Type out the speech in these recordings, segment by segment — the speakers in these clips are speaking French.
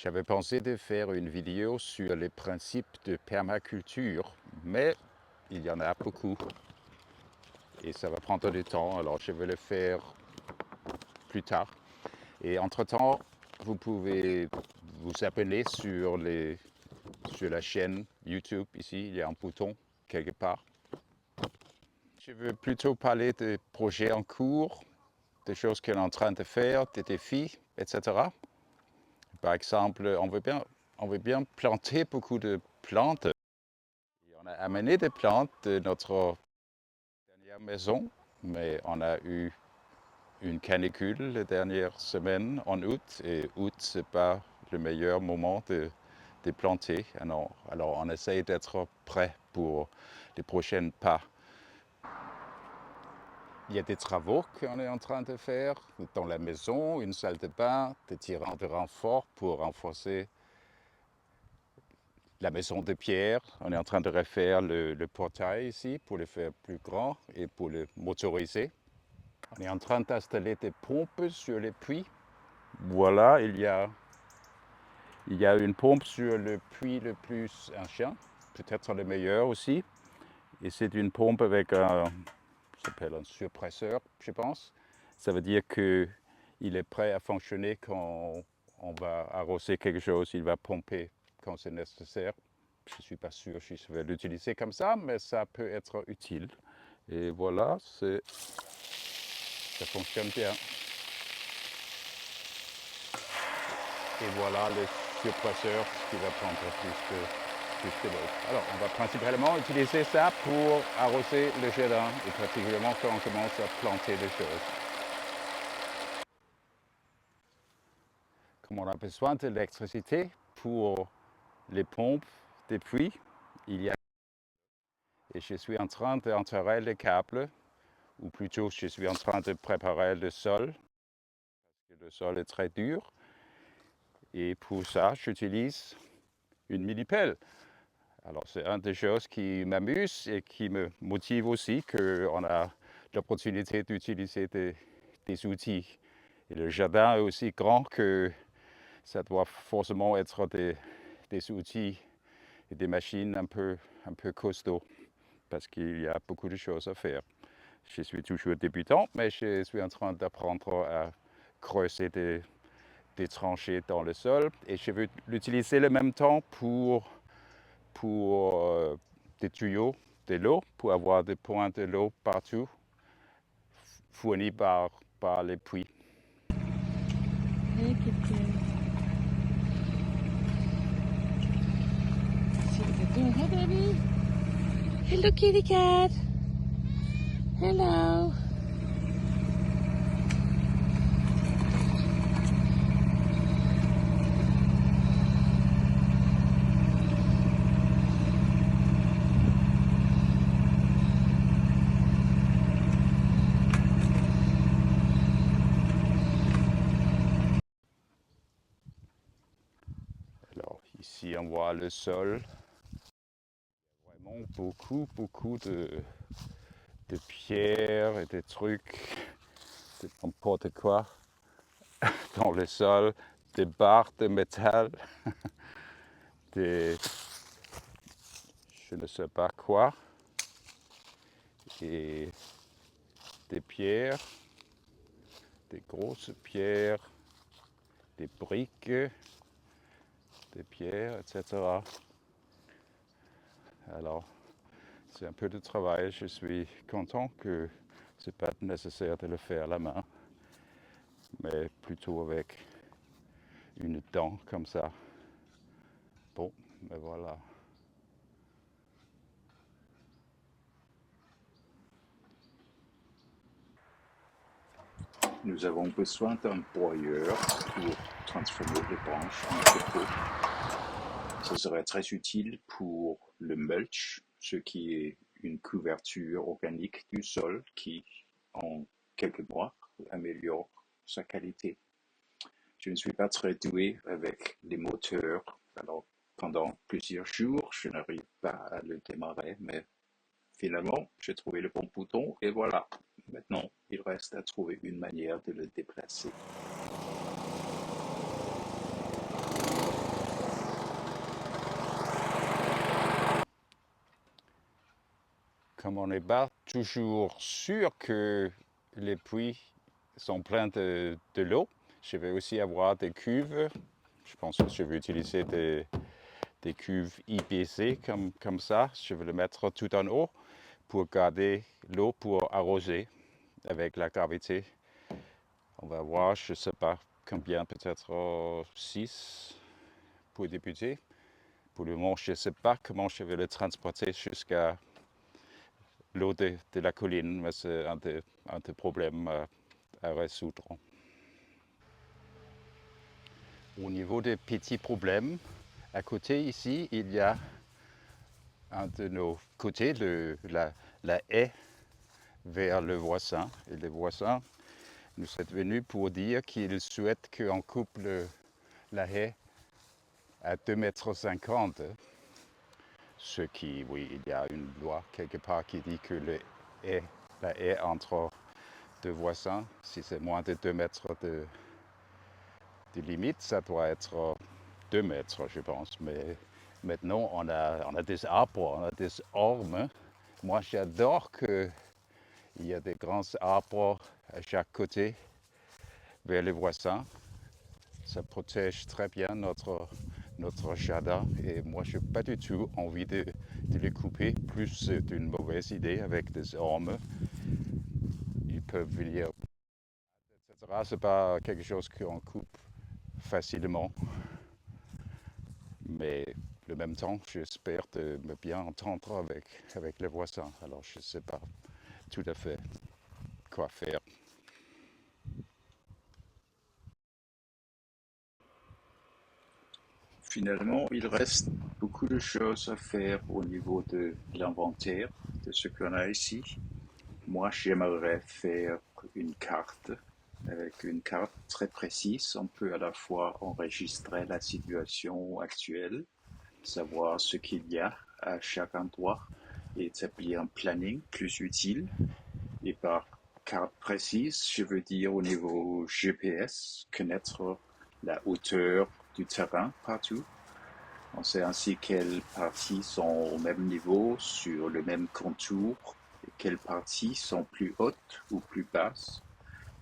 J'avais pensé de faire une vidéo sur les principes de permaculture, mais il y en a beaucoup et ça va prendre du temps, alors je vais le faire plus tard. Et entre-temps, vous pouvez vous abonner sur la chaîne YouTube. Ici, il y a un bouton quelque part. Je veux plutôt parler de projets en cours, des choses qu'on est en train de faire, des défis, etc. Par exemple, on veut bien planter beaucoup de plantes. Et on a amené des plantes de notre dernière maison, mais on a eu une canicule les dernières semaines en août. Et août, ce n'est pas le meilleur moment de planter. Alors on essaye d'être prêt pour les prochains pas. Il y a des travaux qu'on est en train de faire dans la maison, une salle de bain, des tirants de renfort pour renforcer la maison de pierre. On est en train de refaire le portail ici pour le faire plus grand et pour le motoriser. On est en train d'installer des pompes sur les puits. Voilà, il y a une pompe sur le puits le plus ancien, peut-être le meilleur aussi. Et c'est une pompe avec ça s'appelle un surpresseur, je pense. Ça veut dire qu'il est prêt à fonctionner quand on va arroser quelque chose. Il va pomper quand c'est nécessaire. Je ne suis pas sûr si je vais l'utiliser comme ça, mais ça peut être utile. Et voilà, ça fonctionne bien. Et voilà le surpresseur qui va prendre plus de l'eau. Alors, on va principalement utiliser ça pour arroser le jardin, et particulièrement quand on commence à planter des choses. Comme on a besoin d'électricité pour les pompes des puits, il y a et je suis en train d'enterrer les câbles, ou plutôt je suis en train de préparer le sol, parce que le sol est très dur. Et pour ça, j'utilise une mini-pelle. Alors c'est une des choses qui m'amuse et qui me motive aussi, qu'on a l'opportunité d'utiliser des outils. Et le jardin est aussi grand que ça doit forcément être des outils et des machines un peu costauds, parce qu'il y a beaucoup de choses à faire. Je suis toujours débutant, mais je suis en train d'apprendre à creuser des tranchées dans le sol, et je veux l'utiliser le même temps pour des tuyaux de l'eau, pour avoir des points de l'eau partout, fournis par les puits. Hey, kitty. See what they're doing. Hey, baby. Hello, kitty cat. Hello. Alors ici on voit le sol, vraiment beaucoup de pierres et des trucs, de n'importe quoi dans le sol, des barres de métal, des je ne sais pas quoi, et des pierres, des grosses pierres, des briques, des pierres, etc. Alors, c'est un peu de travail. Je suis content que ce n'est pas nécessaire de le faire à la main, mais plutôt avec une dent comme ça. Bon, mais voilà. Nous avons besoin d'un broyeur pour transformer les branches en copeaux. Ce serait très utile pour le mulch, ce qui est une couverture organique du sol qui, en quelques mois, améliore sa qualité. Je ne suis pas très doué avec les moteurs, alors pendant plusieurs jours, je n'arrive pas à le démarrer, mais finalement, j'ai trouvé le bon bouton et voilà. Maintenant, il reste à trouver une manière de le déplacer. comme on n'est pas toujours sûr que les puits sont pleins de l'eau, je vais aussi avoir des cuves. Je pense que je vais utiliser des cuves IPC comme ça. Je vais le mettre tout en haut pour garder l'eau pour arroser avec la gravité. On va voir, je ne sais pas combien, peut-être 6 pour débuter. Pour le moment, je ne sais pas comment je vais le transporter jusqu'à l'eau de la colline, mais c'est un des problèmes à résoudre. Au niveau des petits problèmes, à côté ici, il y a un de nos côtés, la haie vers le voisin. Et le voisin nous est venu pour dire qu'il souhaite qu'on coupe la haie à 2,50 m. Ce qui, oui, il y a une loi quelque part qui dit que la haie entre deux voisins, si c'est moins de 2 mètres de limite, ça doit être 2 mètres, je pense. Mais maintenant, on a des arbres, on a des ormes. Moi, j'adore qu'il y a des grands arbres à chaque côté vers les voisins. Ça protège très bien notre jardin. Et moi, je n'ai pas du tout envie de les couper. Plus, c'est une mauvaise idée avec des ormes. Ils peuvent venir, etc. Ce n'est pas quelque chose qu'on coupe facilement. Mais en même temps, j'espère de me bien entendre avec les voisins. Alors, je ne sais pas tout à fait quoi faire. Finalement, il reste beaucoup de choses à faire au niveau de l'inventaire de ce qu'on a ici. Moi, j'aimerais faire une carte. Avec une carte très précise, on peut à la fois enregistrer la situation actuelle, savoir ce qu'il y a à chaque endroit et établir un planning plus utile. Et par carte précise, je veux dire au niveau GPS, connaître la hauteur du terrain partout. On sait ainsi quelles parties sont au même niveau, sur le même contour, et quelles parties sont plus hautes ou plus basses,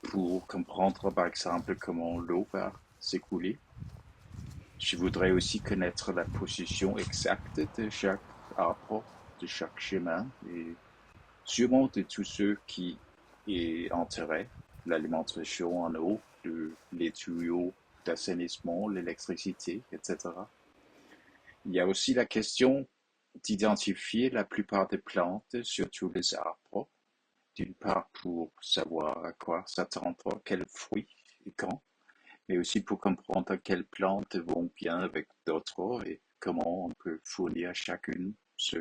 pour comprendre par exemple comment l'eau va s'écouler. Je voudrais aussi connaître la position exacte de chaque arbre, de chaque chemin, et sûrement de tous ceux qui y enterrés, l'alimentation en eau, les tuyaux d'assainissement, l'électricité, etc. Il y a aussi la question d'identifier la plupart des plantes, surtout les arbres, d'une part pour savoir à quoi s'attendre, quels fruits et quand, mais aussi pour comprendre quelles plantes vont bien avec d'autres et comment on peut fournir à chacune ce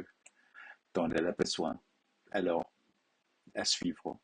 dont elle a besoin. Alors, à suivre.